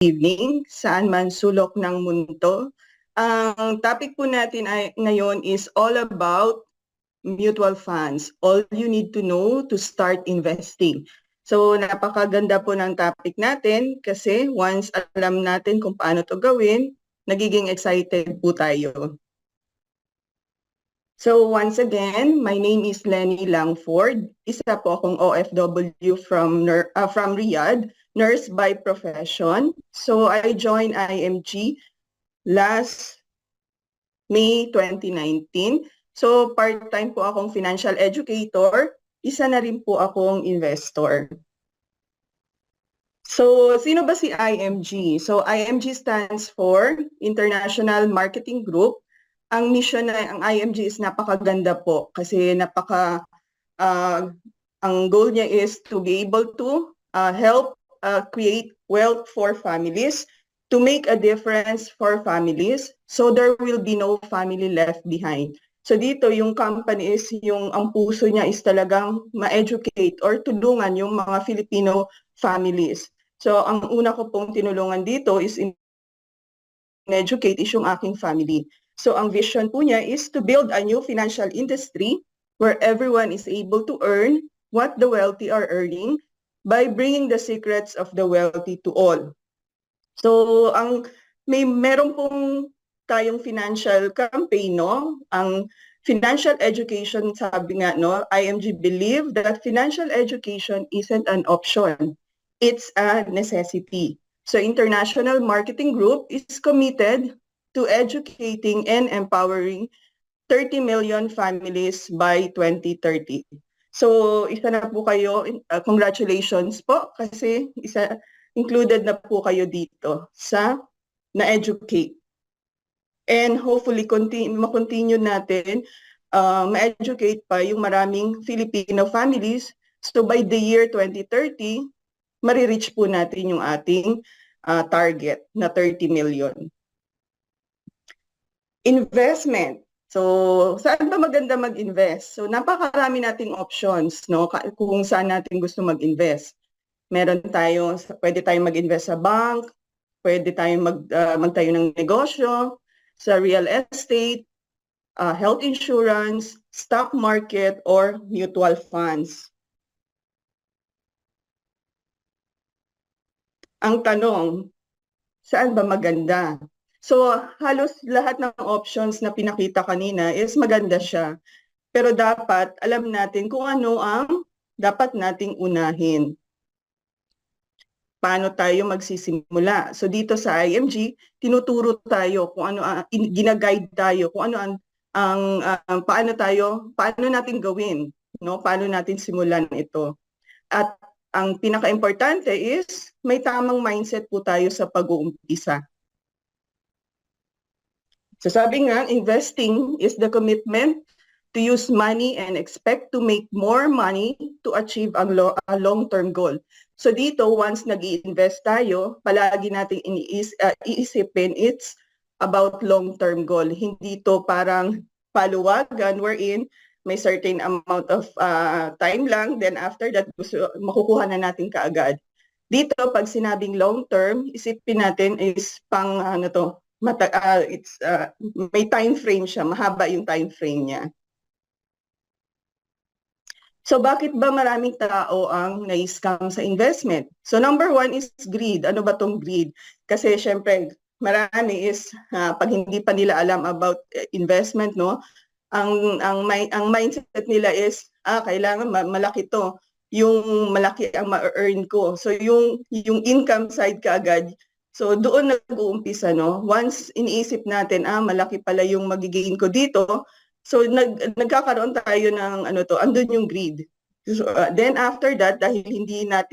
Evening, saan man sulok ng mundo. Ang topic po natin ngayon is all about mutual funds. All you need to know to start investing. So napakaganda po ng topic natin kasi once alam natin kung paano to gawin, nagiging excited po tayo. So once again, my name is Lenny Langford. Isa po akong OFW from Riyadh, nurse by profession. So I joined IMG last May 2019. So part-time po akong financial educator. Isa na rin po akong investor. So sino ba si IMG? So IMG stands for International Marketing Group. Ang mission ng IMG is napakaganda po kasi ang goal niya is to be able to help create wealth for families, to make a difference for families, so there will be no family left behind. So dito yung company is ang puso niya is talagang ma-educate or tulungan yung mga Filipino families. So ang una ko pong tinulungan dito is in-educate is yung aking family. So ang vision po niya is to build a new financial industry where everyone is able to earn what the wealthy are earning by bringing the secrets of the wealthy to all. So meron pong tayong financial campaign, no? Ang financial education, sabi nga, no, IMG believe that financial education isn't an option. It's a necessity. So International Marketing Group is committed to educating and empowering 30 million families by 2030. So isa na po kayo, congratulations po kasi included na po kayo dito sa na-educate. And hopefully ma-continue natin, ma-educate pa yung maraming Filipino families. So by the year 2030, marireach po natin yung ating target na 30 million. Investment. So, saan ba maganda mag-invest? So, napakarami nating options, no? Kung saan natin gusto mag-invest. Pwede tayong mag-invest sa bank, pwede tayong magtayo ng negosyo, sa real estate, health insurance, stock market, or mutual funds. Ang tanong, saan ba maganda? So halos lahat ng options na pinakita kanina is maganda siya. Pero dapat alam natin kung ano ang dapat nating unahin. Paano tayo magsisimula? So dito sa IMG, tinuturo tayo kung ano gina-guide tayo kung ano paano natin gawin, no? Paano natin simulan ito. At ang pinaka-importante is may tamang mindset po tayo sa pag-uumpisa. So sabi nga, investing is the commitment to use money and expect to make more money to achieve a long-term goal. So dito, once nag-i-invest tayo, palagi natin iisipin it's about long-term goal. Hindi to parang paluwagan wherein may certain amount of time lang, then after that, makukuha na natin kaagad. Dito, pag sinabing long-term, isipin natin is pang may time frame siya, mahaba yung time frame niya. So bakit ba maraming tao ang na-scam sa investment? So number one is greed. Ano ba tong greed? Kasi syempre marami is pag hindi pa nila alam about investment, no? Ang mindset nila is kailangan malaki to. Yung malaki ang ma-earn ko. So yung income side kaagad. So doon nag-uumpisa, no? Once iniisip natin, malaki pala yung magigain ko dito, so nagkakaroon tayo ng andun yung greed. So, then after that, dahil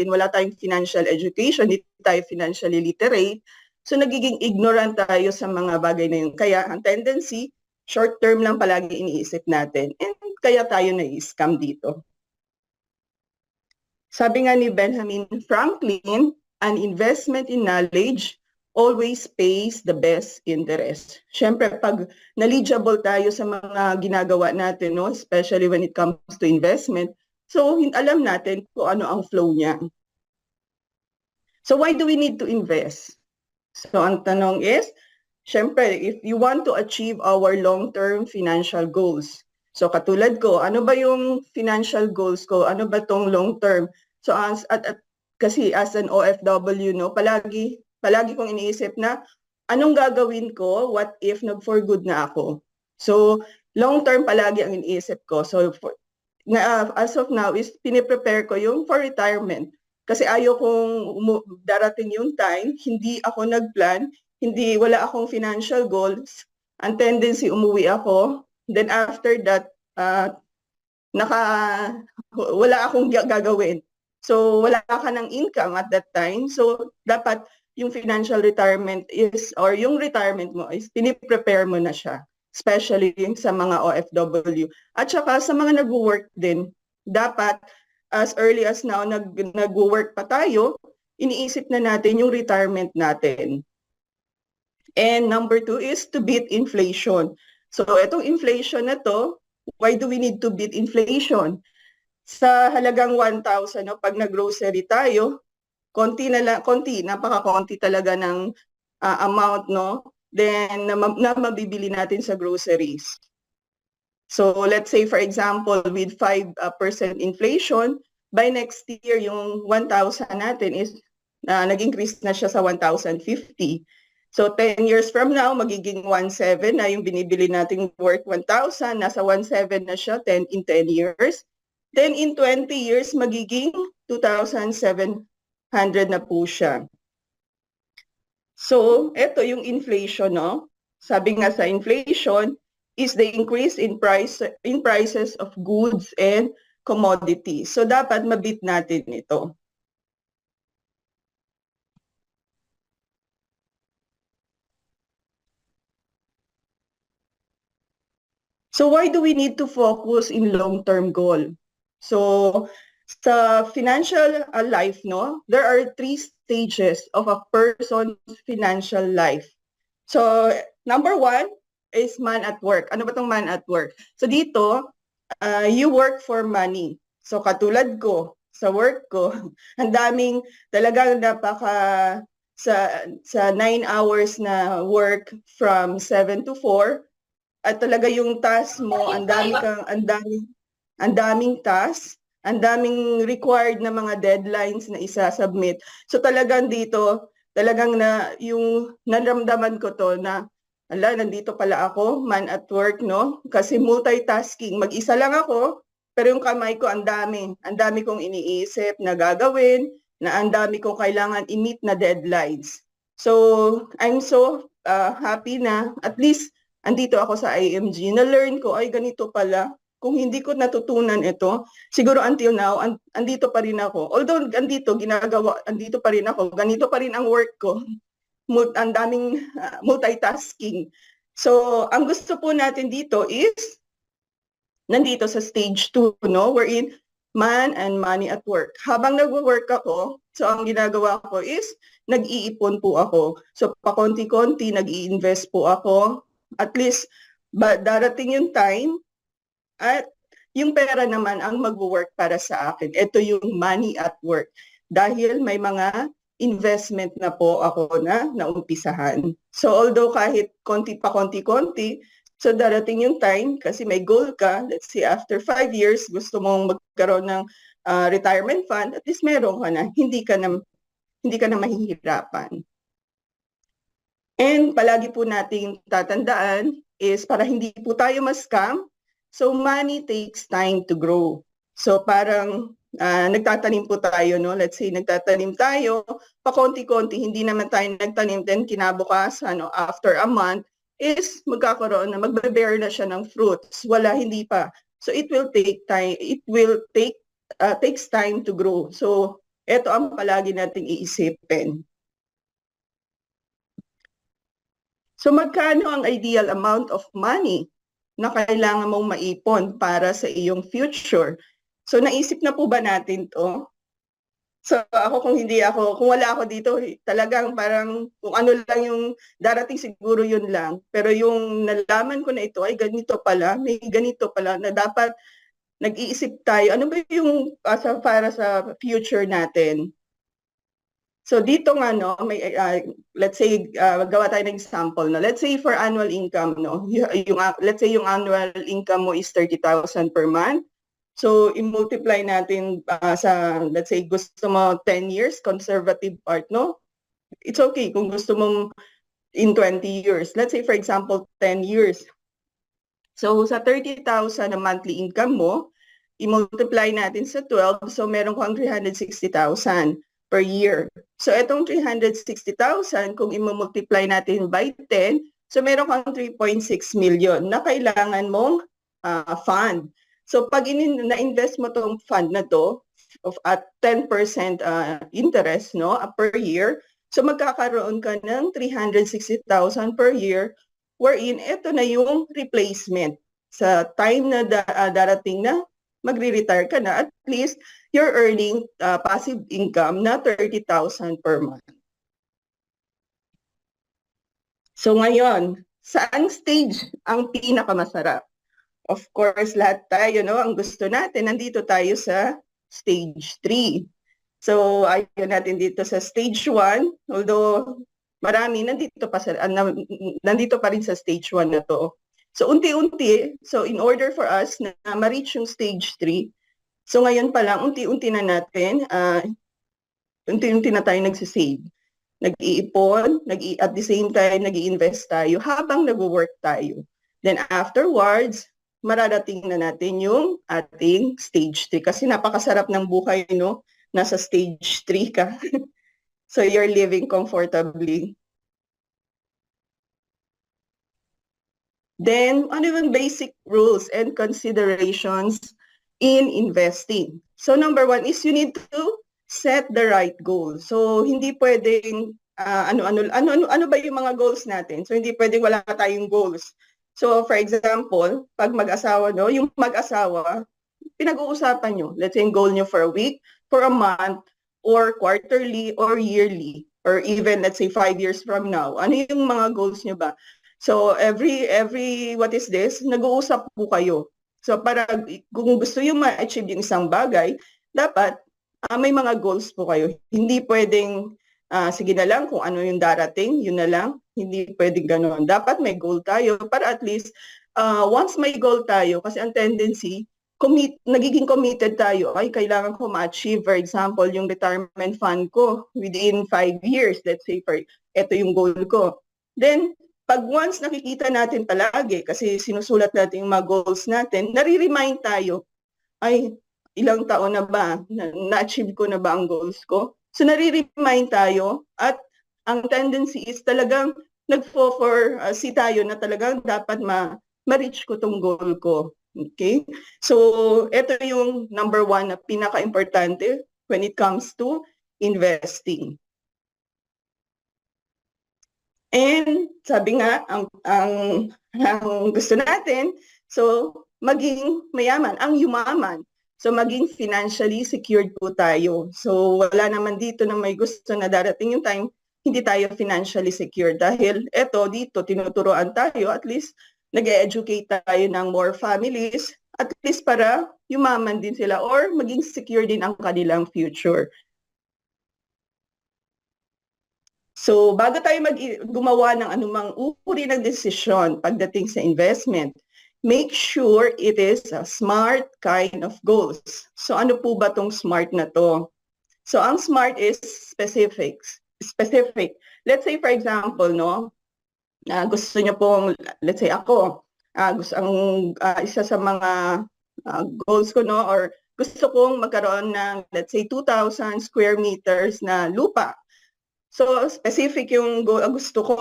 wala tayong financial education, hindi tayo financially literate, so nagiging ignorant tayo sa mga bagay na yun. Kaya ang tendency, short term lang palagi iniisip natin. And kaya tayo na-scam dito. Sabi nga ni Benjamin Franklin, an investment in knowledge always pays the best interest. Siyempre, pag knowledgeable tayo sa mga ginagawa natin, no, especially when it comes to investment, so alam natin kung ano ang flow niya. So why do we need to invest? So ang tanong is, syempre, if you want to achieve our long-term financial goals, so katulad ko, ano ba yung financial goals ko? Ano ba tong long-term? So kasi as an OFW, no, palagi kong iniisip na anong gagawin ko? What if nag-for good na ako? So long-term palagi ang iniisip ko. So as of now is piniprepare ko yung for retirement. Kasi ayaw kong darating yung time, hindi ako nagplan, wala akong financial goals. Ang tendency, umuwi ako. Then after that, naka, wala akong gagawin. So wala ka ng income at that time. So dapat yung financial retirement is, or yung retirement mo is, piniprepare mo na siya. Especially sa mga OFW. At saka sa mga nag-work din, dapat as early as now, nag-work pa tayo, iniisip na natin yung retirement natin. And number 2 is to beat inflation. So itong inflation na to, why do we need to beat inflation? Sa halagang 1,000, no, pag nag-grocery tayo, konti, napaka-konti talaga ng amount, no? Then na mabibili natin sa groceries. So let's say for example, with 5% inflation, by next year yung 1,000 natin is nag-increase na siya sa 1,050. So 10 years from now, magiging 1,700 na yung binibili nating worth 1,000, nasa 1,700 na siya in 10 years. Then in 20 years, magiging 2,700 na po siya. So, ito yung inflation, no? Sabi nga sa inflation is the increase in prices of goods and commodities. So, dapat mabit natin ito. So, why do we need to focus in long-term goal? So, sa financial life, no, there are 3 stages of a person's financial life. So, number 1 is man at work. Ano ba tong man at work? So, dito, you work for money. So, katulad ko, sa work ko, ang daming talagang sa 9 hours na work from 7 to 4, at talaga yung task mo, ang daming task, ang daming required na mga deadlines na isa-submit. So talagang dito, talagang yung naramdaman ko to na, nandito pala ako, man at work, no? Kasi multitasking, mag-isa lang ako, pero yung kamay ko ang dami kong iniisip na gagawin, na ang dami kong kailangan i-meet na deadlines. So, I'm so happy na at least andito ako sa IMG, na-learn ko, ay ganito pala. Kung hindi ko natutunan ito, siguro until now, andito pa rin ako. Although andito pa rin ako, ganito pa rin ang work ko. Ang daming multitasking. So, ang gusto po natin dito is, nandito sa stage 2, no? Wherein man and money at work. Habang nagwo-work ako, so ang ginagawa ko is, nag-iipon po ako. So, pakonti-konti, nag-i-invest po ako. At least, darating yung time, at yung pera naman ang mag-work para sa akin. Ito yung money at work. Dahil may mga investment na po ako na naumpisahan. So although kahit konti pa konti-konti, so darating yung time, kasi may goal ka, let's say after 5 years, gusto mong magkaroon ng retirement fund, at least meron ka na, hindi ka na mahihirapan. And palagi po nating tatandaan is para hindi po tayo ma-scam, so money takes time to grow. So parang nagtatanim po tayo, no? Let's say nagtatanim tayo, pakonti-konti, hindi naman tayo nagtanim, then kinabukasan, no, after a month, is magkakaroon na, magbe-bear na siya ng fruits. Wala, hindi pa. So it will take time, takes time to grow. So ito ang palagi nating iisipin. So magkano ang ideal amount of money na kailangan mong maipon para sa iyong future? So naisip na po ba natin to? So ako kung wala ako dito, talagang parang kung ano lang yung darating, siguro yun lang. Pero yung nalaman ko na ito, ay ganito pala, may ganito pala, na dapat nag-iisip tayo, ano ba yung para sa future natin? So dito nga no, may let's say gawa tayo ng example no. Let's say for annual income no, let's say yung annual income mo is 30,000 per month. So i-multiply natin sa let's say gusto mo 10 years conservative part no. It's okay kung gusto mong in 20 years. Let's say for example 10 years. So sa 30,000 na monthly income mo, i-multiply natin sa 12, so meron kang 360,000 per year. So itong 360,000, kung i-multiply natin by 10, so meron kang 3.6 million na kailangan mong fund. So pag na-invest mo tong fund na to at 10% interest no per year, so magkakaroon ka ng 360,000 per year wherein ito na yung replacement sa time na darating na magre-retire ka na, at least you're earning passive income na 30,000 per month. So ngayon, saan stage ang pinakamasarap? Of course, lahat tayo, no, ang gusto natin, nandito tayo sa stage 3. So ayun natin dito sa stage 1, although marami nandito pa rin sa stage 1 na to. So unti-unti, so in order for us na ma-reach yung stage 3, so ngayon pa lang, unti-unti na natin, unti-unti na tayo nagsisave. Nag-iipon, at the same time, nag-i-invest tayo habang nag-work tayo. Then afterwards, mararating na natin yung ating stage 3. Kasi napakasarap ng buhay, no? Nasa stage 3 ka. So you're living comfortably. Then, ano yung basic rules and considerations in investing? So number 1 is you need to set the right goal. So hindi pwedeng ano ba yung mga goals natin? So hindi pwedeng wala tayong goals. So for example, pag mag-asawa no, yung mag-asawa, pinag-uusapan nyo. Let's say yung goal nyo for a week, for a month, or quarterly, or yearly, or even let's say 5 years from now. Ano yung mga goals nyo ba? So every what is this? Nag-uusap po kayo. So para kung gusto yung ma-achieve yung isang bagay, dapat may mga goals po kayo. Hindi pwedeng sige na lang kung ano yung darating, yun na lang. Hindi pwedeng ganoon. Dapat may goal tayo para at least once may goal tayo, kasi ang tendency, nagiging committed tayo, ay kailangan ko ma-achieve, for example, yung retirement fund ko within 5 years, let's say, ito yung goal ko. Then, pag once nakikita natin palagi, kasi sinusulat natin yung mga goals natin, nare-remind tayo, ay, ilang taon na ba? Na-achieve ko na ba ang goals ko? So, nare-remind tayo at ang tendency is talagang nag-see tayo na talagang dapat ma-reach ko tong goal ko. Okay? So, ito yung number 1 na pinaka-importante when it comes to investing. And sabi nga, ang gusto natin, so maging mayaman, ang yumaman. So maging financially secured po tayo. So wala naman dito na may gusto na darating yung time, hindi tayo financially secured. Dahil eto dito, tinuturoan tayo, at least nag-educate tayo ng more families, at least para yumaman din sila or maging secure din ang kanilang future. So, bago tayo gumawa ng anumang uri ng desisyon pagdating sa investment, make sure it is a smart kind of goals. So, ano po ba tong smart na to? So, ang smart is specific. Let's say, for example, no, gusto niyo pong, let's say ako, isa sa mga goals ko, no, or gusto kong magkaroon ng, let's say, 2,000 square meters na lupa. So, specific yung gusto ko.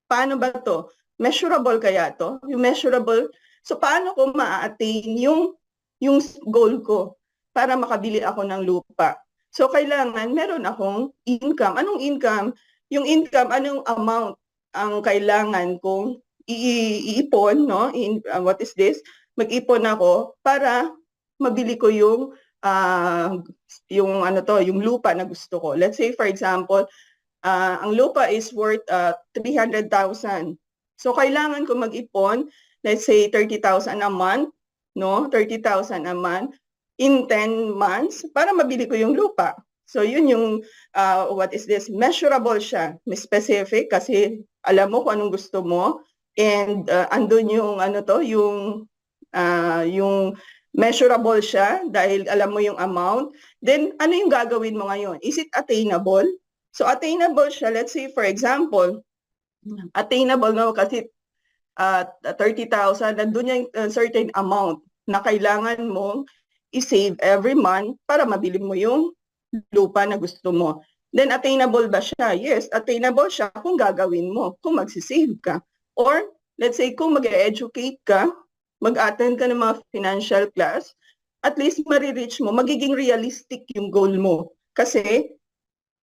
Paano ba to? Measurable kaya to? Yung measurable. So, paano ko ma-attain yung goal ko para makabili ako ng lupa? So, kailangan meron akong income. Anong income? Yung income, anong amount ang kailangan kong iipon, no? What is this? Mag-ipon ako para mabili ko yung yung lupa na gusto ko. Let's say, for example, ang lupa is worth 300,000. So, kailangan ko mag-ipon, let's say, 30,000 a month, no? 30,000 a month in 10 months para mabili ko yung lupa. So yun yung what is this? Measurable siya, may specific kasi alam mo kung anong gusto mo and andun yung ano to, yung measurable siya dahil alam mo yung amount. Then ano yung gagawin mo ngayon? Is it attainable? So attainable siya, let's say for example, attainable no kasi 30,000, nandun yung certain amount na kailangan mong i-save every month para mabili mo yung lupa na gusto mo. Then attainable ba siya? Yes, attainable siya kung gagawin mo, kung magsisave ka. Or let's say kung mag-educate ka, mag-attend ka ng mga financial class, at least marireach mo, magiging realistic yung goal mo. Kasi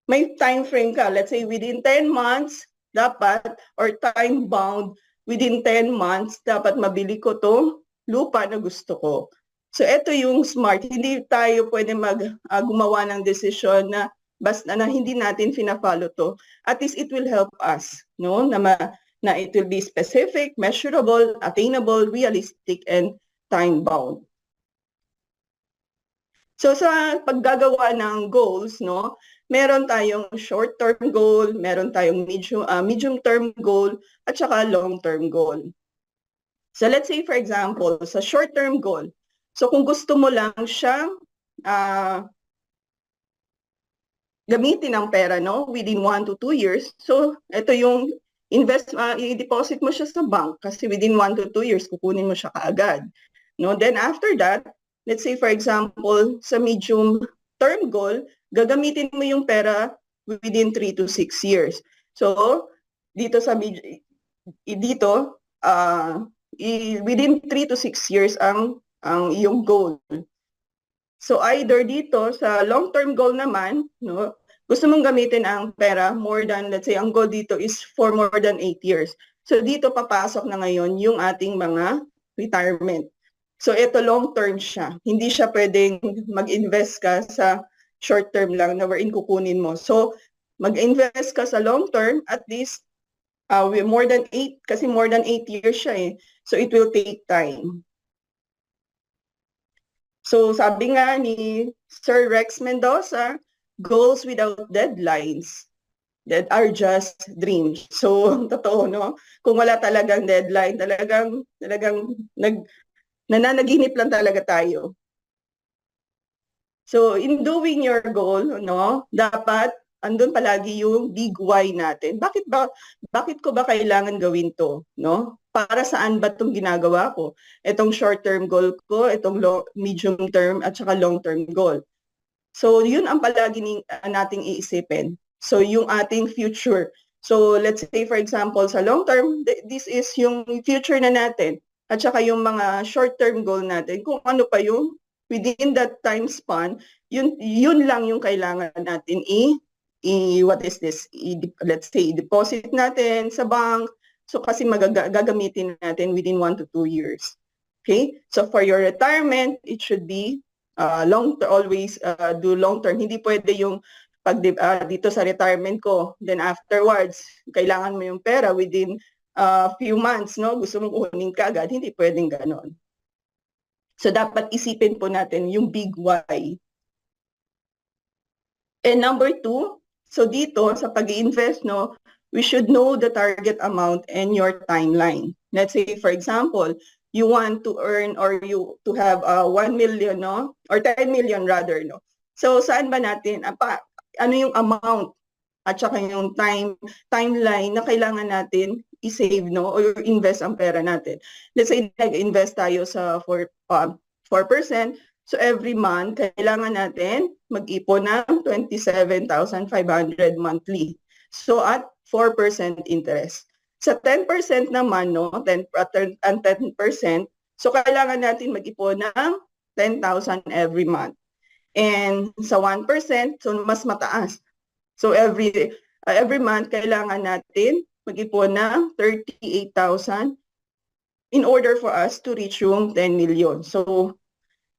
may time frame ka. Let's say within 10 months, dapat, or time bound, within 10 months, dapat mabili ko to lupa na gusto ko. So ito yung smart. Hindi tayo pwede gumawa ng desisyon na basta na hindi natin fina-follow to. At least it will help us, no? Na it will be specific, measurable, attainable, realistic, and time-bound. So sa paggagawa ng goals, no, meron tayong short-term goal, meron tayong medium-term goal, at saka long-term goal. So let's say for example, sa short-term goal, so kung gusto mo lang siyang gamitin ang pera, no, within 1 to 2 years, so ito yung i-deposit mo siya sa bank kasi within 1 to 2 years, kukunin mo siya kaagad. No? Then after that, let's say for example, sa medium term goal, gagamitin mo yung pera within 3 to 6 years. So, dito within 3 to 6 years ang iyong goal. So either dito sa long-term goal naman, no, gusto mong gamitin ang pera more than, let's say, ang goal dito is for more than 8 years. So dito papasok na ngayon yung ating mga retirement. So ito long-term siya. Hindi siya pwedeng mag-invest ka sa short-term lang na wherein kukunin mo. So mag-invest ka sa long-term, at least more than 8, kasi more than 8 years siya eh. So it will take time. So sabi nga ni Sir Rex Mendoza, goals without deadlines that are just dreams. So totoo, no? Kung wala talagang deadline, talagang nananaginip lang talaga tayo. So in doing your goal, no, dapat andun palagi yung big why natin. Bakit ko ba kailangan gawin to, no? Para saan ba itong ginagawa ko? Itong short-term goal ko, itong medium-term at saka long-term goal. So yun ang palagi nating iisipin. So yung ating future. So let's say for example sa long-term, this is yung future na natin. At saka yung mga short-term goal natin, kung ano pa yung within that time span, yun lang yung kailangan natin let's say, deposit natin sa bank. So kasi gagamitin natin within 1 to 2 years. Okay? So for your retirement, it should be always do long term. Hindi pwede yung pag dito sa retirement ko, then afterwards, kailangan mo yung pera within few months, no? Gusto mong kunin ka agad, hindi pwedeng ganon. So dapat isipin po natin yung big why. And number 2, so dito sa pag-i-invest, no, we should know the target amount and your timeline. Let's say, for example, you want to earn or you to have 1 million, no, or 10 million rather, no. So saan ba natin, ano yung amount at saka yung timeline na kailangan natin i-save, no, or invest ang pera natin. Let's say nag-invest tayo sa 4%. So every month, kailangan natin mag-ipon ng 27,500 monthly. So at 4% interest. Sa 10% naman, no, 10%, so kailangan natin mag-ipon ng 10,000 every month. And sa 1%, so mas mataas. So every month, kailangan natin mag-ipon ng 38,000 in order for us to reach yung 10 million. So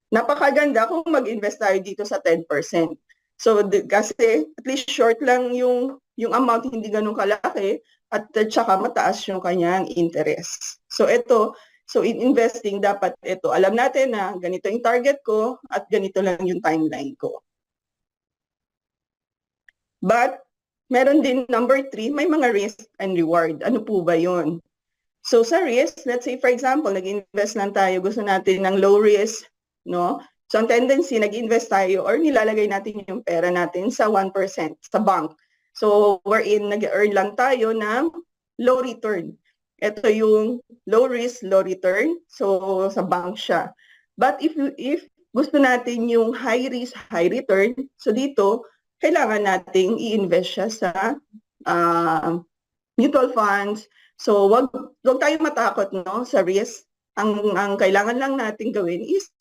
napakaganda kung mag-invest tayo dito sa 10%. So kasi at least short lang yung amount, hindi ganun kalaki, at saka mataas yung kanyang interest. So in investing dapat ito, alam natin na ganito yung target ko at ganito lang yung timeline ko. But meron din number 3, may mga risk and reward. Ano po ba yun? So sa risk, let's say for example, nag-invest lang tayo, gusto natin ng low risk, no? So ang tendency, nag-invest tayo or nilalagay natin yung pera natin sa 1% sa bank. So wherein nag-earn lang tayo ng low return. Ito yung low risk, low return. So sa bank siya. But if gusto natin yung high risk, high return, so dito, kailangan nating i-invest siya sa mutual funds. So wag tayong matakot, no, sa risk. Ang kailangan lang natin gawin is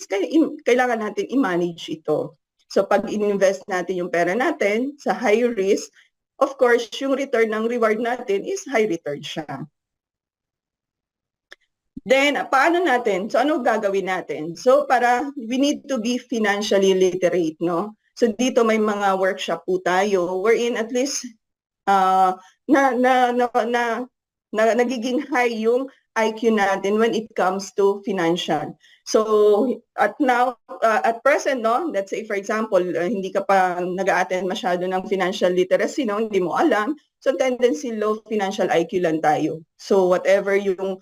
kailangan natin i-manage ito. So pag invest natin yung pera natin sa high risk, of course, yung return ng reward natin is high return siya. Then, paano natin? So, ano gagawin natin? So, we need to be financially literate, no? So, dito may mga workshop po tayo wherein at least nagiging high yung IQ natin when it comes to financial. So, at present, no, let's say for example, hindi ka pa nag-a-attend masyado ng financial literacy, no, hindi mo alam. So, tendency low financial IQ lang tayo. So, whatever yung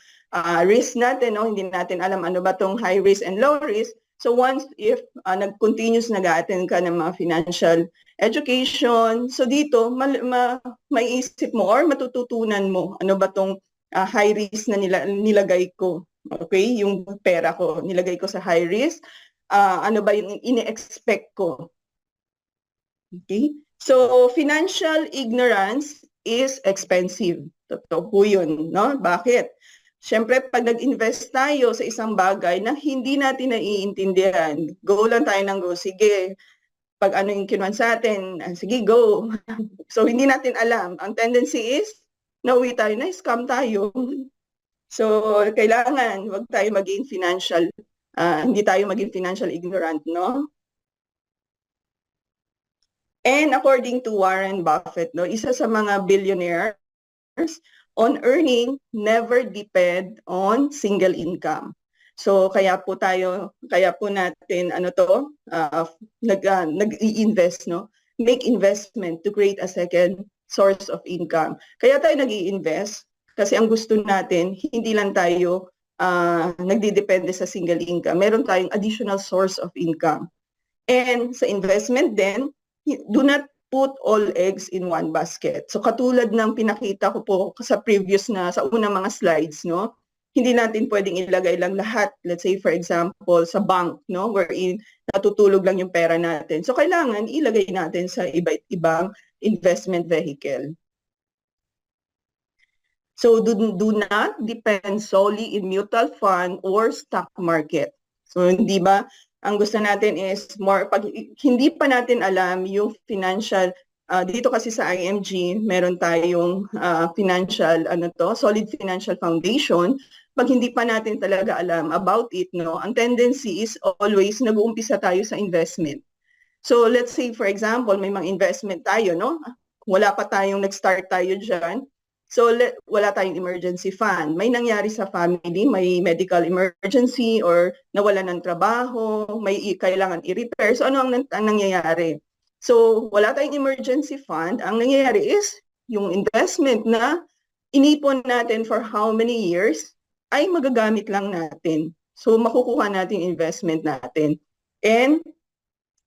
risk natin, no, hindi natin alam ano ba tong high risk and low risk. So, once if nag-continuous nag-a-attend ka ng mga financial education, so dito, maiisip mo or matututunan mo ano ba tong high risk na nilagay ko. Okay, yung pera ko, nilagay ko sa high risk. Ano ba yung ine-expect ko? Okay? So, financial ignorance is expensive. Totoo po yun, no? Bakit? Siyempre, pag nag-invest tayo sa isang bagay na hindi natin naiintindihan, go lang tayo ng go, sige, pag ano yung kinuha sa atin, sige, go. So, hindi natin alam. Ang tendency is, nauwi tayo na, scam tayo. So, kailangan, wag tayo maging financial, hindi tayo maging financial ignorant, no? And according to Warren Buffett, no, isa sa mga billionaires, on earning never depend on single income. So kaya po natin nag-i-invest, no? Make investment to create a second source of income. Kaya tayo nag-i-invest kasi ang gusto natin hindi lang tayo nagdidepende sa single income. Meron tayong additional source of income. And sa investment din, do not put all eggs in one basket. So katulad ng pinakita ko po sa sa unang mga slides, no? Hindi natin pwedeng ilagay lang lahat, let's say for example, sa bank, no? Wherein natutulog lang yung pera natin. So kailangan ilagay natin sa iba't ibang investment vehicle. So do not depend solely in mutual fund or stock market. So hindi ba ang gusto natin is more pag hindi pa natin alam yung financial dito kasi sa IMG meron tayong financial solid financial foundation. Pag hindi pa natin talaga alam about it, no, ang tendency is always nag-uumpisa tayo sa investment. So let's say for example may mga investment tayo, no, wala pa tayong nag-start tayo diyan. So, wala tayong emergency fund. May nangyari sa family, may medical emergency or nawala ng trabaho, may kailangan i-repair. So, ano ang nangyayari? So, wala tayong emergency fund. Ang nangyayari is, yung investment na inipon natin for how many years ay magagamit lang natin. So, makukuha natin investment natin. And,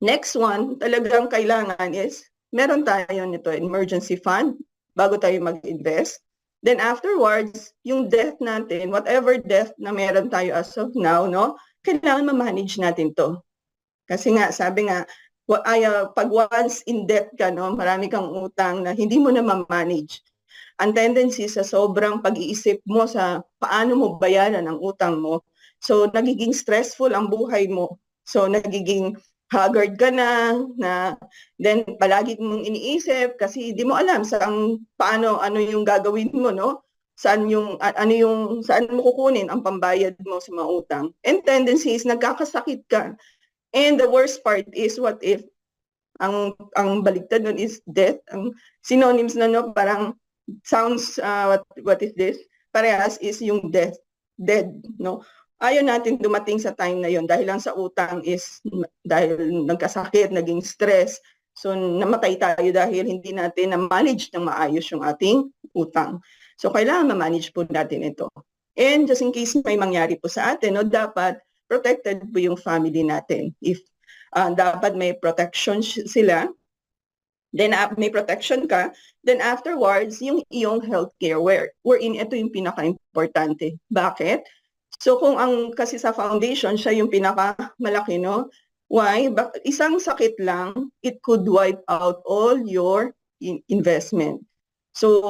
next one, talagang kailangan is, meron tayo nito, emergency fund, bago tayo mag-invest. Then afterwards, yung debt natin, whatever debt na meron tayo as of now, no, kailangan ma-manage natin to. Kasi nga, sabi nga, pag once in debt ka, no, marami kang utang na hindi mo na ma-manage. Ang tendency sa sobrang pag-iisip mo sa paano mo bayaran ang utang mo, so nagiging stressful ang buhay mo. So nagiging haggard ka na then palagi mong iniisip kasi hindi mo alam ano yung gagawin mo, no? Saan mo kukunin ang pambayad mo sa mga utang. And tendency is nagkakasakit ka. And the worst part is what if ang baligtad nun is death. Ang synonyms na, no, parang sounds what is this? Parehas is yung death, dead, no? Ayaw natin dumating sa time na yon dahil lang sa utang is dahil nagkasakit, naging stress. So namatay tayo dahil hindi natin na-manage ng maayos yung ating utang. So kailangan ma-manage po natin ito. And just in case may mangyari po sa atin, no, dapat protected po yung family natin. If dapat may protection sila, then may protection ka, then afterwards, yung iyong healthcare, wherein ito yung pinaka-importante. Bakit? So kung kasi sa foundation, siya yung pinaka-malaki, no? Why? Isang sakit lang, it could wipe out all your investment. So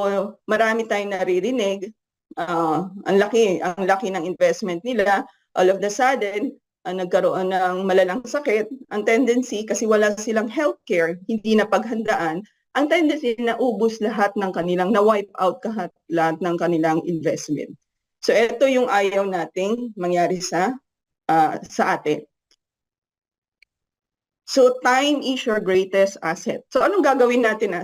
marami tayong naririnig, ang laki ng investment nila, all of the sudden, nagkaroon ng malalang sakit, ang tendency, kasi wala silang healthcare, hindi na paghandaan, ang tendency na ubos lahat ng kanilang, na wipe out lahat ng kanilang investment. So ito yung ayaw nating mangyari sa atin. So time is your greatest asset. So anong gagawin natin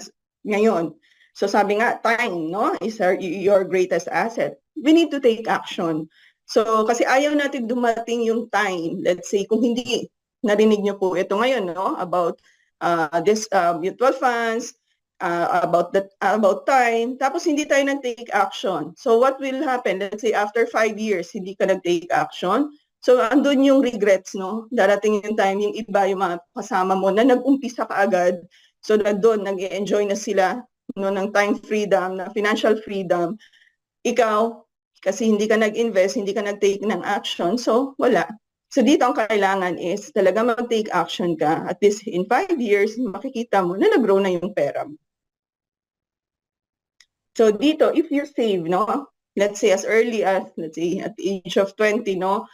ngayon? So sabi nga, time, no, is your greatest asset. We need to take action. So kasi ayaw natin dumating yung time. Let's say kung hindi narinig niyo po ito ngayon, no, about this mutual funds, about time, tapos hindi tayo nag-take action. So what will happen? Let's say after 5 years, hindi ka nag-take action. So andun yung regrets, no? Darating yung time, yung iba, yung mga kasama mo na nag-umpisa kaagad. So na doon, nag-enjoy na sila, no, ng time freedom, na financial freedom. Ikaw, kasi hindi ka nag-invest, hindi ka nag-take ng action, so wala. So dito ang kailangan is talaga mag-take action ka. At least in 5 years, makikita mo na nag-grow na yung pera mo. So dito, if you save, no, let's say as early as, let's say at the age of 20, no,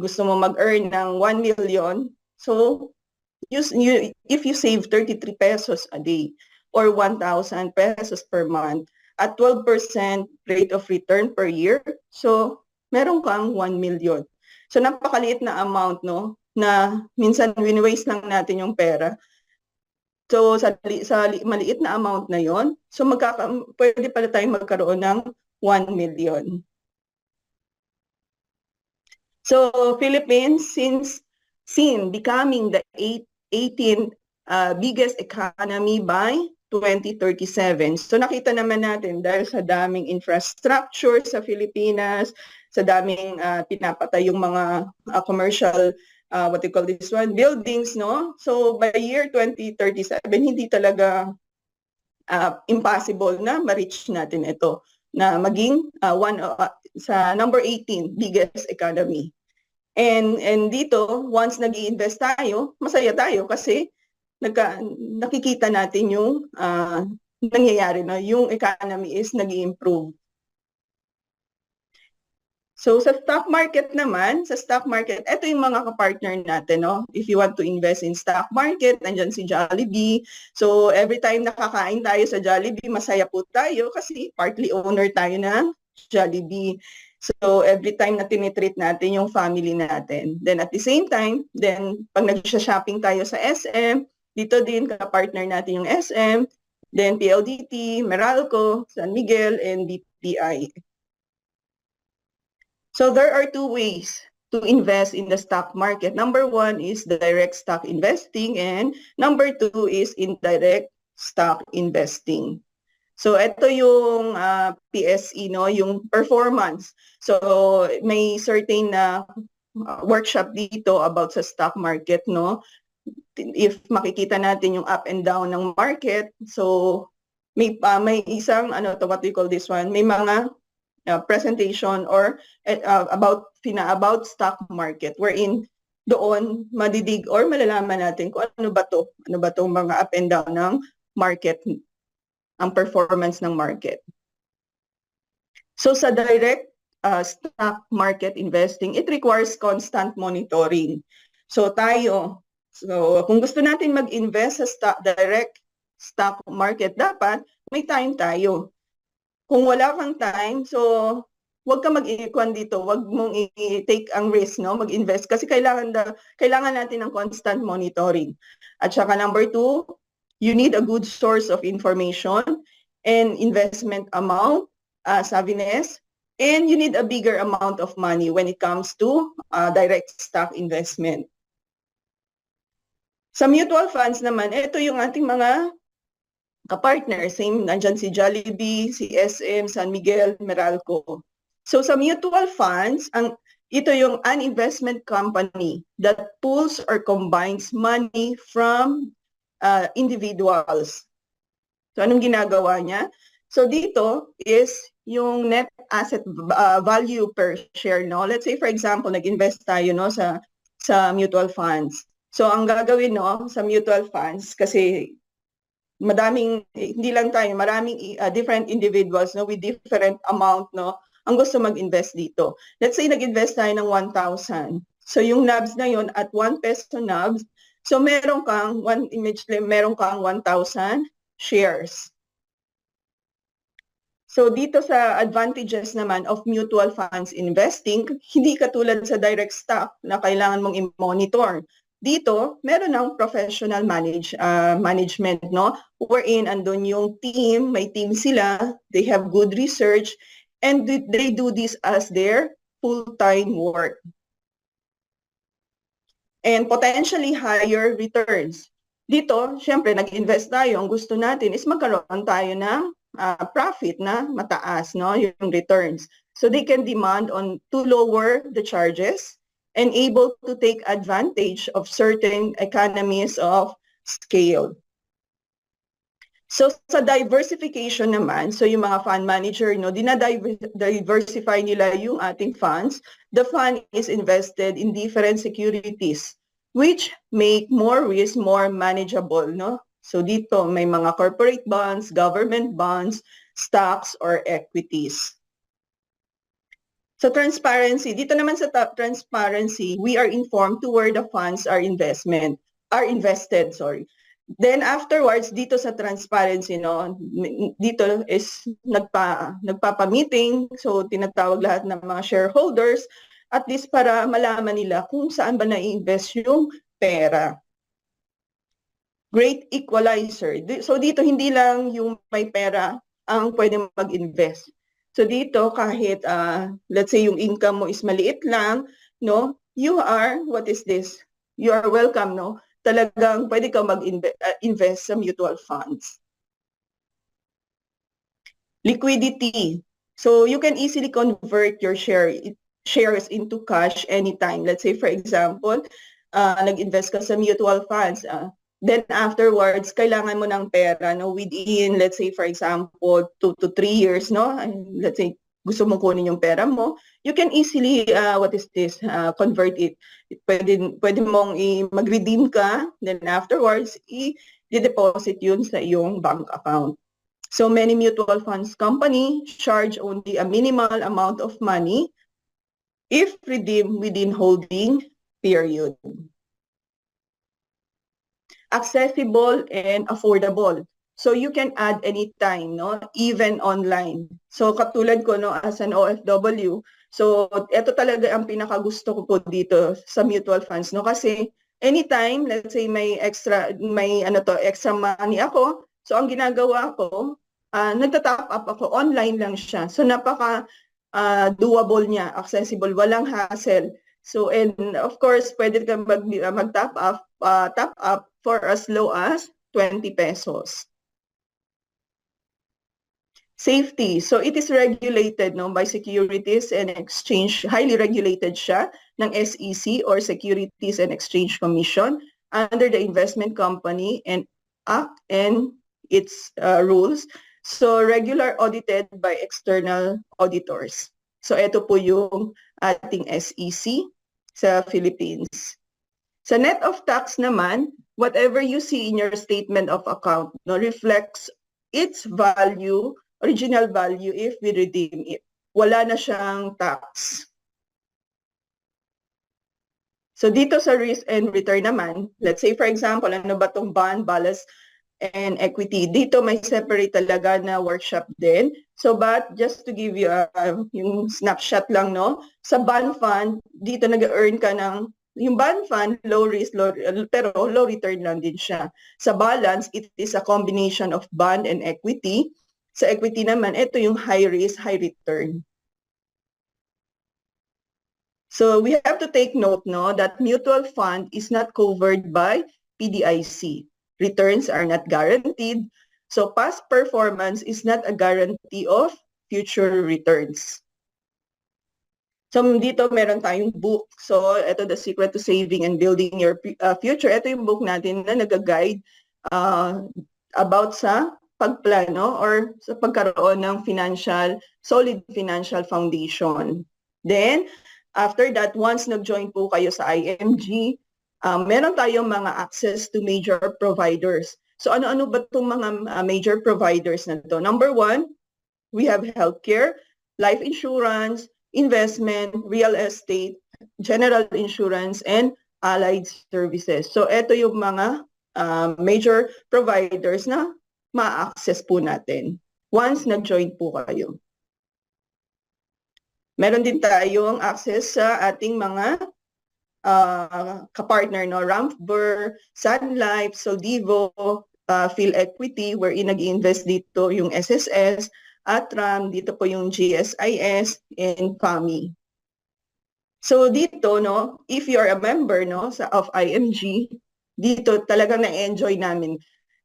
gusto mo mag-earn ng 1 million, so if you save 33 pesos a day or 1,000 pesos per month at 12% rate of return per year, so meron kang 1 million. So napakaliit na amount, no, na minsan win-waste lang natin yung pera. So sa maliit na amount na yon, so pwede pala tayong magkaroon ng 1 million. So Philippines, since becoming the 18th biggest economy by 2037. So nakita naman natin dahil sa daming infrastructure sa Pilipinas, sa daming pinapatay yung mga commercial, what you call this one, buildings, no? So by year 2037, hindi talaga impossible na ma-reach natin ito, na maging sa number 18 biggest economy. And dito, once nag-i-invest tayo, masaya tayo kasi nakikita natin yung nangyayari na yung economy is nag-i-improve. So sa stock market naman, ito yung mga kapartner natin, no? If you want to invest in stock market, nandyan si Jollibee. So every time nakakain tayo sa Jollibee, masaya po tayo kasi partly owner tayo ng Jollibee. So every time na tinitreat natin yung family natin. Then at the same time, then pag nag-shopping tayo sa SM, dito din kapartner natin yung SM, then PLDT, Meralco, San Miguel, and BPI. So there are two ways to invest in the stock market. Number one is direct stock investing, and number two is indirect stock investing. So ito yung PSE, no, yung performance. So may certain na workshop dito about sa stock market, no. If makikita natin yung up and down ng market, so may isang what we call this one, may mga presentation or about stock market, wherein doon madidig or malalaman natin kung ano ba tong mga up and down ng market, ang performance ng market. So sa direct stock market investing, it requires constant monitoring. So kung gusto natin mag-invest sa direct stock market, dapat may time tayo. Kung wala kang time, so huwag ka mag-iikwan dito, huwag mong i-take ang risk, no, mag-invest kasi kailangan natin ng constant monitoring. At saka number two, you need a good source of information and investment amount, savviness, and you need a bigger amount of money when it comes to direct stock investment. Sa mutual funds naman, ito yung ating mga kapartner. Same, nandyan si Jollibee, si SM, San Miguel, Meralco. So sa mutual funds, ito yung an investment company that pools or combines money from individuals. So anong ginagawa niya? So dito is yung net asset value per share, no? Let's say for example, nag-invest tayo, no, sa mutual funds. So ang gagawin, no, sa mutual funds kasi madaming hindi lang tayo, maraming different individuals, no, with different amount, no, ang gusto mag-invest dito. Let's say nag-invest tayo ng 1,000. So yung NABs na yon at 1 peso NABs, so meron kang meron kang 1,000 shares. So dito sa advantages naman of mutual funds investing, hindi katulad sa direct stock na kailangan mong i-monitor. Dito, meron ng professional management, no? Wherein andun yung team, may team sila, they have good research, and they do this as their full-time work. And potentially higher returns. Dito, syempre, nag-invest tayo. Ang gusto natin is magkaroon tayo ng profit na mataas, no, yung returns. So they can demand to lower the charges and able to take advantage of certain economies of scale. So sa diversification naman, so yung mga fund manager, no, dinadiversify nila yung ating funds. The fund is invested in different securities which make more risk more manageable, no? So dito may mga corporate bonds, government bonds, stocks or equities. So transparency, dito naman sa transparency, we are informed to where the funds are invested, Then afterwards, dito sa transparency, no, dito is nagpapa-meeting, so tinatawag lahat ng mga shareholders, at least para malaman nila kung saan ba na-invest yung pera. Great equalizer. So dito hindi lang yung may pera ang pwede mag-invest. So dito kahit let's say yung income mo is maliit lang, no, you are, what is this? You are welcome, no? Talagang pwede ka mag-invest sa mutual funds. Liquidity. So you can easily convert your shares into cash anytime. Let's say for example, nag-invest ka sa mutual funds, then afterwards kailangan mo ng pera, no, within, let's say for example 2 to 3 years, no, let's say gusto mong kunin yung pera mo, you can easily convert it. Pwede mong mag-redeem ka, then afterwards i-deposit yun sa iyong bank account. So many mutual funds company charge only a minimal amount of money if redeemed within holding period. Accessible and affordable. So you can add anytime, no? Even online. So katulad ko, no, as an OFW, so ito talaga ang pinakagusto ko po dito sa mutual funds, no? Kasi anytime, let's say may extra money ako, so ang ginagawa ko, nagta-top up ako, online lang siya. So napaka doable niya, accessible, walang hassle. So and of course, pwede ka mag-top up for as low as 20 pesos. Safety. So it is regulated, no, by Securities and Exchange, highly regulated siya ng SEC or Securities and Exchange Commission under the Investment Company and Act and its rules. So regular audited by external auditors. So ito po yung ating SEC sa Philippines. Sa net of tax naman, whatever you see in your statement of account, no, reflects its value, original value if we redeem it. Wala na siyang tax. So dito sa risk and return naman, let's say for example, ano ba itong bond, ballast, and equity. Dito may separate talaga na workshop din. So but just to give you yung snapshot lang, no, sa bond fund, dito nag-earn ka ng, yung bond fund, low risk, pero low return lang din siya. Sa balance, it is a combination of bond and equity. Sa equity naman, ito yung high risk, high return. So we have to take note, no, that mutual fund is not covered by PDIC. Returns are not guaranteed, so past performance is not a guarantee of future returns. So dito meron tayong book. So ito, The Secret to Saving and Building Your Future. Ito yung book natin na nag-guide about sa pagplano or sa pagkaroon ng solid financial foundation. Then, after that, once nag-join po kayo sa IMG, meron tayong mga access to major providers. So ano-ano ba itong mga major providers na ito? Number one, we have healthcare, life insurance, investment, real estate, general insurance, and allied services. So ito yung mga major providers na ma-access po natin once nag-join po kayo. Meron din tayong access sa ating mga kapartner, no? Ramp-Burr, Sun Life, Soldivo, PhilEquity, wherein nag-invest dito yung SSS, Atram, dito po yung GSIS, and PAMI. So dito, no, if you're a member, no, of IMG, dito talagang na-enjoy namin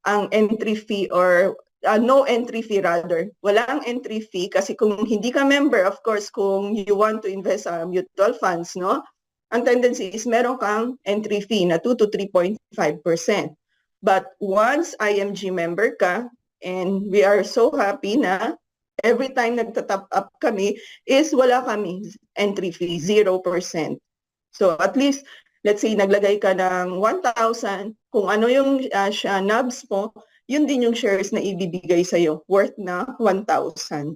ang entry fee or no entry fee rather. Walang entry fee kasi kung hindi ka member, of course, kung you want to invest sa mutual funds, no, ang tendency is meron kang entry fee na 2 to 3.5%. But once IMG member ka, and we are so happy na every time nagtatap up kami is wala kami entry fee, 0%. So at least, let's say naglagay ka ng 1,000, kung ano yung nabs mo, yun din yung shares na ibibigay sa'yo, worth na 1,000.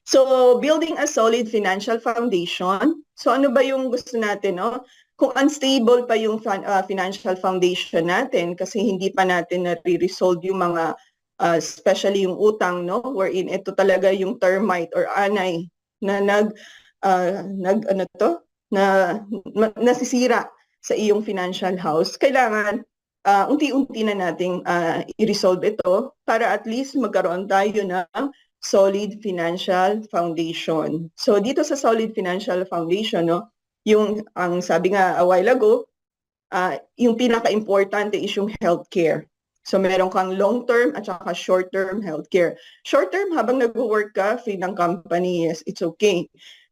So building a solid financial foundation. So ano ba yung gusto natin, no? Kung unstable pa yung financial foundation natin kasi hindi pa natin na-resolve yung mga especially yung utang, no, wherein ito talaga yung termite or anay na nasisira sa iyong financial house. Kailangan unti-unti na nating i-resolve ito para at least magkaroon tayo ng solid financial foundation. So dito sa solid financial foundation, no, yung ang sabi nga a while ago, yung pinaka-importante is yung healthcare. So meron kang long-term at saka short-term healthcare. Short-term, habang nag-work ka, free ng company, yes, it's okay.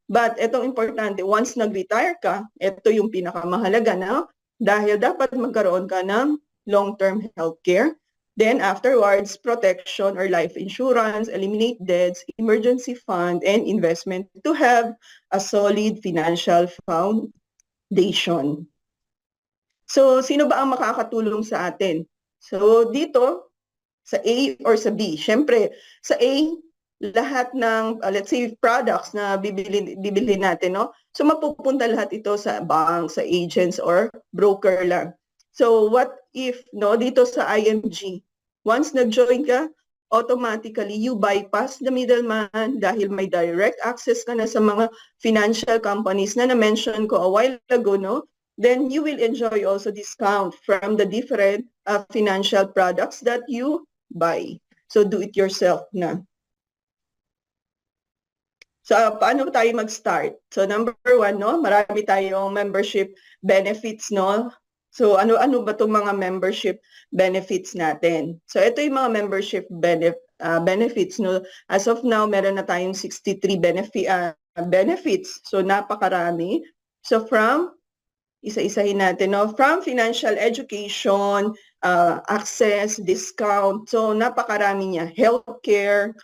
But itong importante, once nag-retire ka, ito yung pinakamahalaga na dahil dapat magkaroon ka ng long-term healthcare. Then afterwards, protection or life insurance, eliminate debts, emergency fund, and investment to have a solid financial foundation. So sino ba ang makakatulong sa atin? So dito, sa A or sa B, syempre sa A, lahat ng, let's say, products na bibili natin, no? So mapupunta lahat ito sa bank, sa agents, or broker lang. So what if, no, dito sa IMG, once nag-join ka, automatically you bypass the middleman dahil may direct access ka na sa mga financial companies na na-mention ko a while ago, no? Then you will enjoy also discount from the different financial products that you buy. So do it yourself na. So paano tayo mag-start? So number one, no, marami tayong membership benefits, no? So ano ba itong mga membership benefits natin? So ito yung mga membership benefits, no? As of now, meron na tayong 63 benefits. So napakarami. So from isa-isahin natin, no? From financial education, access, discount. So napakarami niya. Healthcare.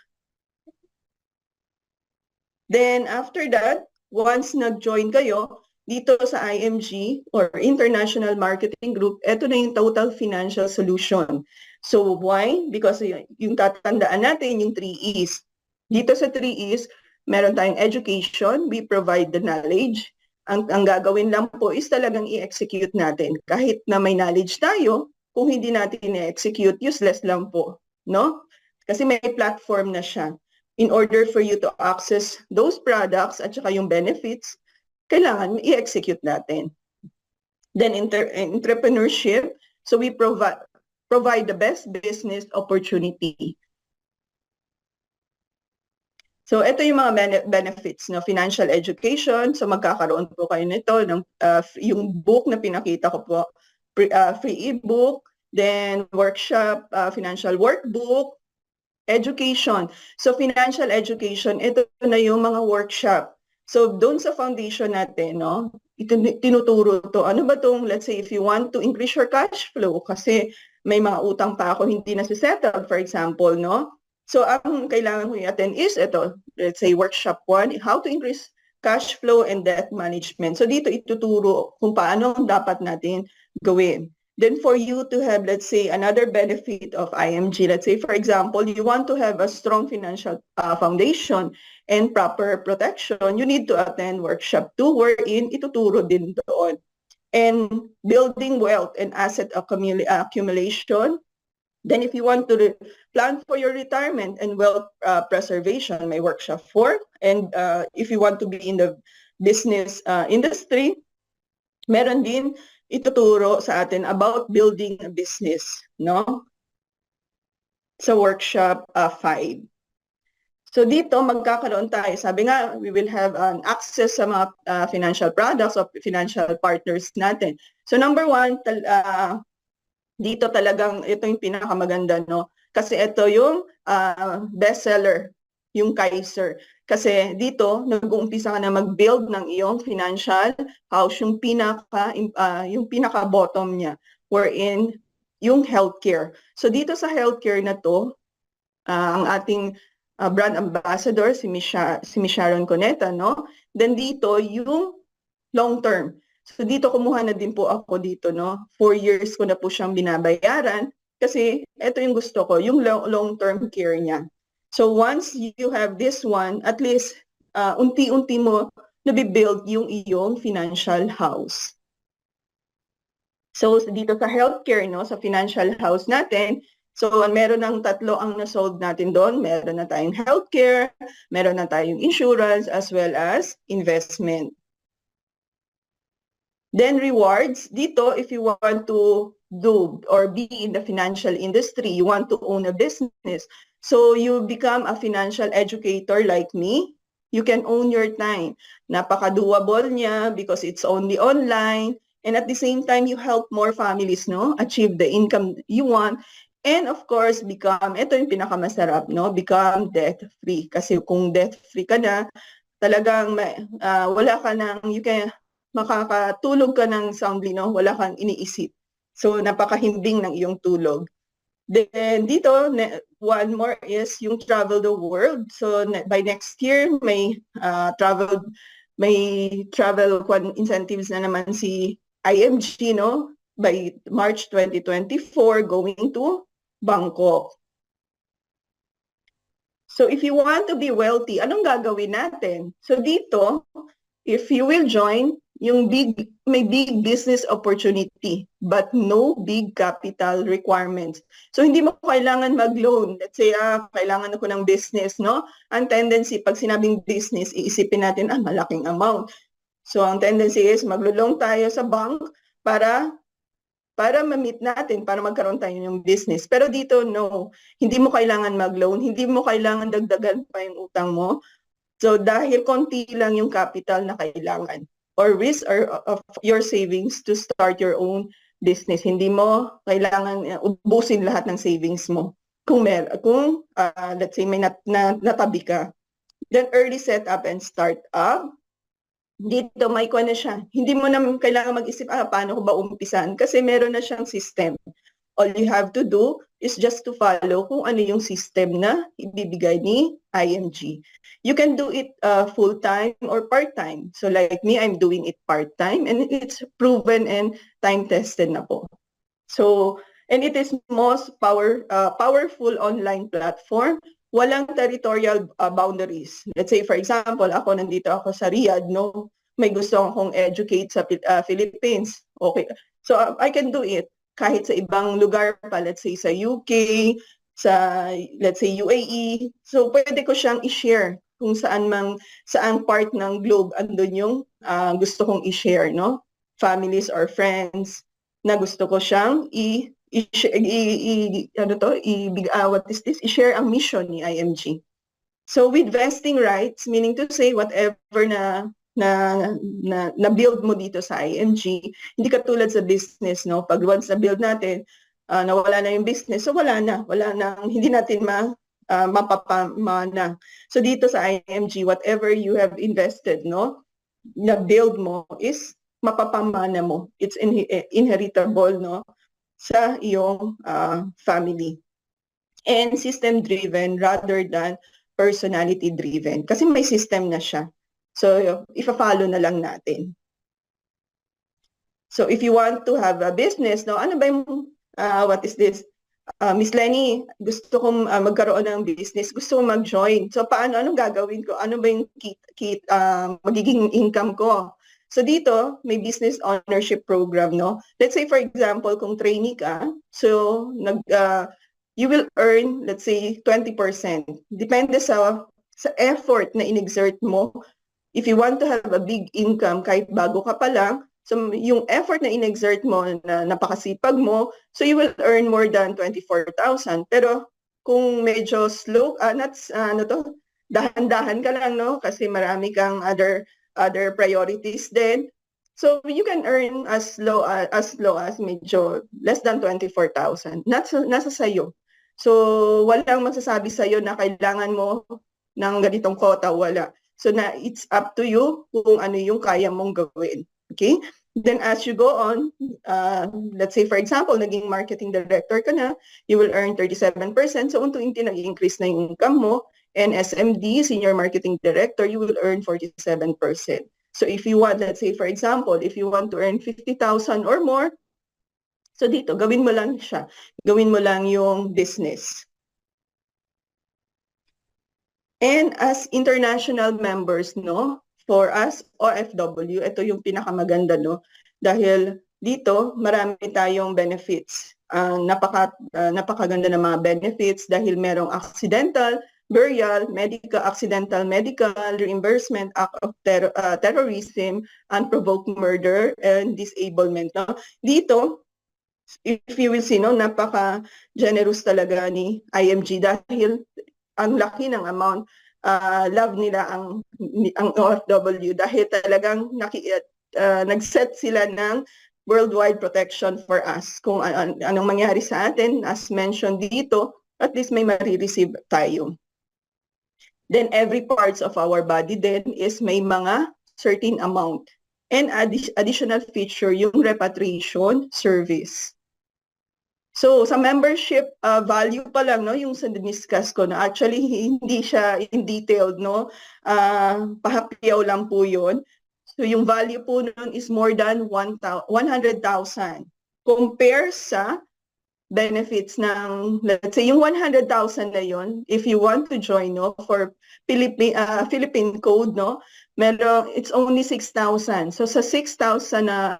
Then after that, once nag-join kayo dito sa IMG or International Marketing Group, ito na yung total financial solution. So why? Because yung tatandaan natin yung 3 E's. Dito sa 3 E's, meron tayong education, we provide the knowledge. Ang gagawin lang po is talagang i-execute natin. Kahit na may knowledge tayo, kung hindi natin i-execute, useless lang po, no? Kasi may platform na siya. In order for you to access those products at saka yung benefits, kailangan i-execute natin. Then entrepreneurship, so we provide the best business opportunity. So ito yung mga benefits, no? Financial education, so magkakaroon po kayo nito ng yung book na pinakita ko po free ebook, then workshop, financial workbook, education. So financial education, ito na yung mga workshop. So doon sa foundation natin, no, tinuturo to. Ano ba tong, let's say, if you want to increase your cash flow, kasi may mga utang pa ako hindi na settle, for example, no? So ang kailangan ko i-attend is ito, let's say workshop 1, how to increase cash flow and debt management. So dito ituturo kung paano dapat natin gawin. Then for you to have, let's say, another benefit of IMG, let's say, for example, you want to have a strong financial foundation and proper protection, you need to attend workshop 2 wherein ituturo din doon. And building wealth and asset accumulation. Then if you want to plan for your retirement and wealth preservation, may workshop 4. And if you want to be in the business industry, meron din ituturo sa atin about building a business, no? Sa workshop 5. So dito magkakaroon tayo, sabi nga, we will have an access sa mga financial products of financial partners natin. So number 1, dito talagang ito yung pinakamaganda, no? Kasi ito yung bestseller, yung Kaiser. Kasi dito, nag-uumpisa ka na mag-build ng iyong financial house, yung pinaka-bottom niya, wherein yung healthcare. So dito sa healthcare na to, ang ating brand ambassador, si Miss Sharon Cuneta, no? Then dito, yung long-term. So dito kumuha na din po ako dito, no? 4 years ko na po siyang binabayaran kasi ito yung gusto ko, yung long-term care niya. So once you have this one, at least unti-unti mo nabibuild yung iyong financial house. So dito sa healthcare, no, sa financial house natin, so meron ng 3 ang nasold natin doon. Meron na tayong healthcare, meron na tayong insurance, as well as investment. Then rewards, dito if you want to do or be in the financial industry, you want to own a business. So you become a financial educator like me, you can own your time. Napaka-doable niya because it's only online. And at the same time, you help more families, no, achieve the income you want. And of course, become, ito yung pinakamasarap, no, become debt-free. Kasi kung debt-free ka na, talagang wala ka nang, makakatulog ka ng soundly, no? Wala kang iniisip. So, napakahimbing ng iyong tulog. Then, dito, one more is yung travel the world. So, by next year, may travel incentives na naman si IMG, no? By March 2024, going to Bangkok. So, if you want to be wealthy, anong gagawin natin? So, dito, if you will join, may big business opportunity, but no big capital requirements. So, hindi mo kailangan mag-loan. Let's say, kailangan ako ng business, no? Ang tendency, pag sinabing business, iisipin natin, malaking amount. So, ang tendency is, maglo-loan tayo sa bank para ma-meet natin, para magkaroon tayo ng business. Pero dito, no. Hindi mo kailangan mag-loan, hindi mo kailangan dagdagan pa yung utang mo. So, dahil konti lang yung capital na kailangan or risk of your savings to start your own business. Hindi mo kailangan ubusin lahat ng savings mo. Kung let's say may natabi ka. Then early setup and start up. Dito may na siya. Hindi mo na kailangan mag-isip, paano ko ba umpisan? Kasi meron na siyang system. All you have to do is just to follow kung ano yung system na ibibigay ni IMG. You can do it full-time or part-time. So like me, I'm doing it part-time and it's proven and time-tested na po. So, and it is most powerful online platform. Walang territorial boundaries. Let's say, for example, nandito ako sa Riyadh, no? May gusto akong educate sa Philippines. Okay. So, I can do it kahit sa ibang lugar pa, let's say sa UK, sa, let's say, UAE. So, pwede ko siyang i-share kung saan part ng globe andun yung gusto kong i-share, no? Families or friends na gusto ko siyang i-share ang mission ni IMG. So with vesting rights, meaning to say whatever na na build mo dito sa IMG. Hindi katulad sa business, no? Pag once na build natin, nawala na yung business, so wala na, hindi natin mapapamana. So dito sa IMG, whatever you have invested, no, na build mo is mapapamana mo. It's inheritable, no, sa iyong family. And system-driven rather than personality-driven. Kasi may system na siya. So, ifa-follow na lang natin. So, if you want to have a business, no, ano ba yung, what is this? Miss Lenny, gusto kong magkaroon ng business, gusto kong mag-join. So, anong gagawin ko? Ano ba yung magiging income ko? So, dito, may business ownership program, no? Let's say, for example, kung trainee ka, so, you will earn, let's say, 20%. Depende sa effort na in-exert mo. If you want to have a big income, kahit bago ka pa lang, so yung effort na in-exert mo, na napakasipag mo, so you will earn more than 24,000. Pero kung medyo slow, dahan-dahan ka lang, no? Kasi marami kang other priorities din. So you can earn as low as medyo less than 24,000. Nasa sayo. So walang magsasabi sa iyo na kailangan mo ng ganitong quota, wala. So it's up to you kung ano yung kaya mong gawin. Okay? Then as you go on, let's say for example, naging marketing director ka na, you will earn 37%. So unti-unti nag-increase na yung income mo. And SMD, senior marketing director, you will earn 47%. So if you want, let's say for example, if you want to earn 50,000 or more, so dito, gawin mo lang siya. Gawin mo lang yung business. And as international members, no, for us, OFW, ito yung pinakamaganda, no? Dahil dito, marami tayong benefits. Napakaganda ng mga benefits dahil merong accidental, burial, accidental medical, reimbursement, act of terrorism, unprovoked murder, and disablement. No? Dito, if you will see, no, napaka-generous talaga ni IMG dahil ang laki ng amount, love nila ang OFW dahil talagang nag-set sila ng worldwide protection for us. Kung anong mangyari sa atin, as mentioned dito, at least may marireceive tayo. Then every parts of our body then is may mga certain amount. And additional feature, yung repatriation service. So sa membership value pa lang, no, yung sa discuss ko na actually hindi siya in detailed, no, pahapyaw lang po yun. So yung value po nun is more than 100,000. Compare sa benefits ng, let's say, yung 100,000 na yun, if you want to join, no, for Philippine code, no, it's only 6,000. So sa 6,000 na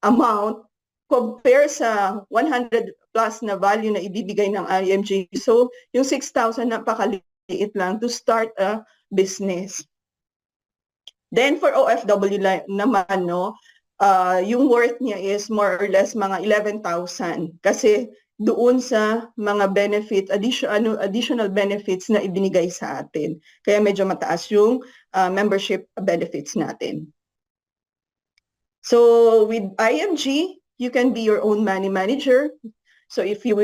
amount, compare sa 100 plus na value na ibibigay ng IMG. So yung 6,000 napakaliit lang to start a business. Then for OFW naman, no, yung worth niya is more or less mga 11,000 kasi doon sa mga benefit, additional benefits na ibinigay sa atin. Kaya medyo mataas yung membership benefits natin. So with IMG, you can be your own money manager. So if you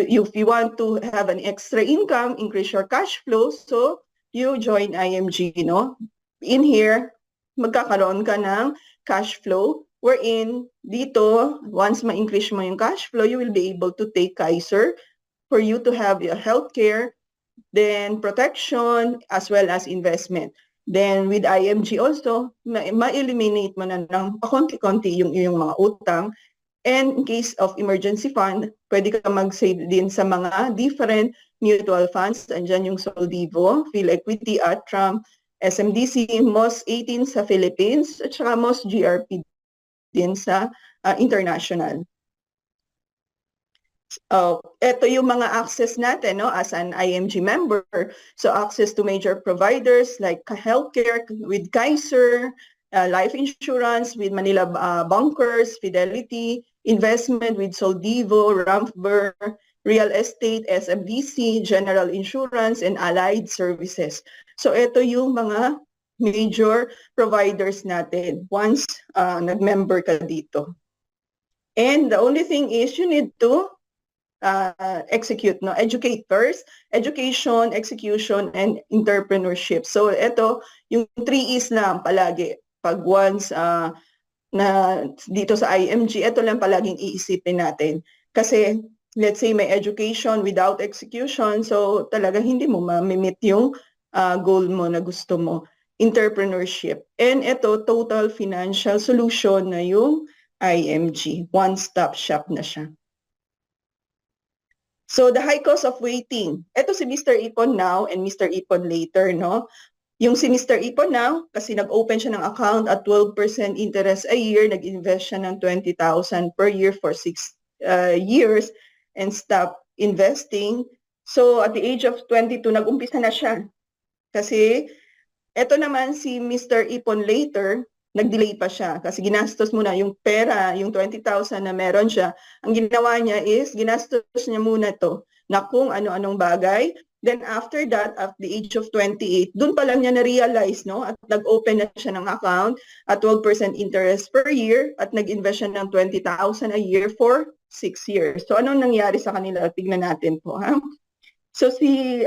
want to have an extra income, increase your cash flow, so you join IMG, you know. In here, magkakaroon ka ng cash flow wherein dito, once ma-increase mo yung cash flow, you will be able to take Kaiser for you to have your healthcare, then protection, as well as investment. Then with IMG also, ma-eliminate mo na ng pakonti-konti yung mga utang. And in case of emergency fund, pwede ka mag-save din sa mga different mutual funds. Andyan yung Soldivo, PhilEquity, Atram, SMDC, MOS 18 sa Philippines, at saka MOS GRP din sa international. Ito yung mga access natin, no, as an IMG member. So access to major providers like healthcare with Kaiser, life insurance with Manila Bunkers, Fidelity, investment with Soldivo, Ramphber, real estate, SMBC, general insurance, and allied services. So ito yung mga major providers natin once nag-member ka dito. And the only thing is you need to execute, no? Educate first, education, execution, and entrepreneurship. So ito, yung 3 E's lang palagi. Pag once na dito sa IMG, ito lang palaging iisipin natin. Kasi let's say may education without execution, so talaga hindi mo ma-meet yung goal mo na gusto mo. Entrepreneurship. And ito, total financial solution na yung IMG. One-stop shop na siya. So the high cost of waiting. Ito si Mr. Ipon now and Mr. Ipon later, no? Yung si Mr. Ipon now, kasi nag-open siya ng account at 12% interest a year, nag-invest siya ng 20,000 per year for 6 years and stop investing. So at the age of 22, nag-umpisa na siya. Kasi ito naman si Mr. Ipon later, nag-delay pa siya kasi ginastos muna yung pera, yung 20,000 na meron siya. Ang ginawa niya is, ginastos niya muna to na kung ano-anong bagay. Then after that, at the age of 28, dun pa lang niya na-realize, no? At nag-open na siya ng account at 12% interest per year at nag-invest siya ng 20,000 a year for 6 years. So anong nangyari sa kanila? Tignan natin po, ha? So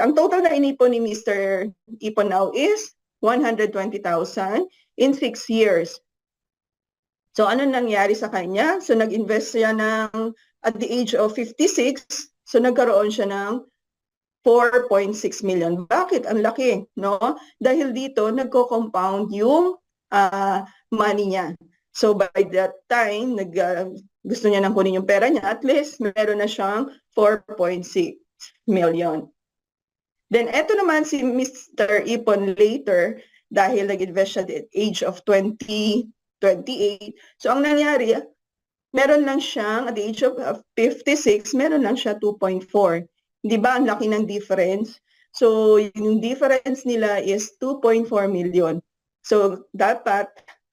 ang total na inipon ni Mr. Ipon now is 120,000 in 6 years. So ano nangyari sa kanya? So nag-invest siya ng at the age of 56, so nagkaroon siya ng 4.6 million. Bakit? Ang laki, no? Dahil dito nagko-compound yung money niya. So by that time, gusto niya nang kunin yung pera niya, at least meron na siyang 4.6 million. Then eto naman si Mr. Ipon later, dahil nag-invest siya at age of 28. So ang nangyari, meron lang siyang, at the age of 56, meron lang siya 2.4. Di ba? Ang laki ng difference. So yung difference nila is 2.4 million. So dapat,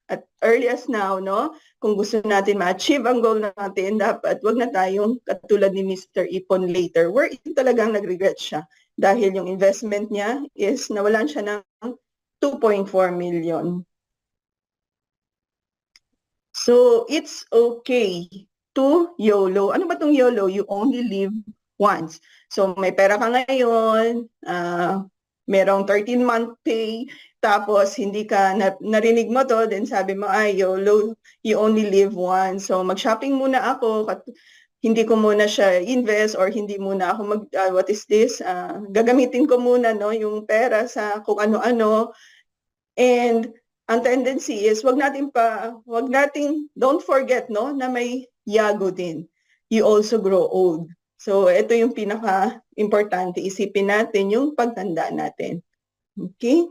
at earliest now, no, kung gusto natin ma-achieve ang goal natin, dapat wag na tayong katulad ni Mr. Ipon later, wherein talagang nag-regret siya. Dahil yung investment niya is nawalan siya ng 2.4 million. So, it's okay to YOLO. Ano ba tong YOLO? You only live once. So, may pera ka ngayon, merong 13-month pay, tapos hindi ka narinig mo to, then sabi mo, ay, YOLO, you only live once. So, mag-shopping muna ako, hindi ko muna siya invest or hindi muna ako what is this? Gagamitin ko muna, no, yung pera sa kung ano-ano. And ang tendency is, don't forget, no, na may yago din. You also grow old. So, ito yung pinaka-importante. Isipin natin yung pagtanda natin. Okay?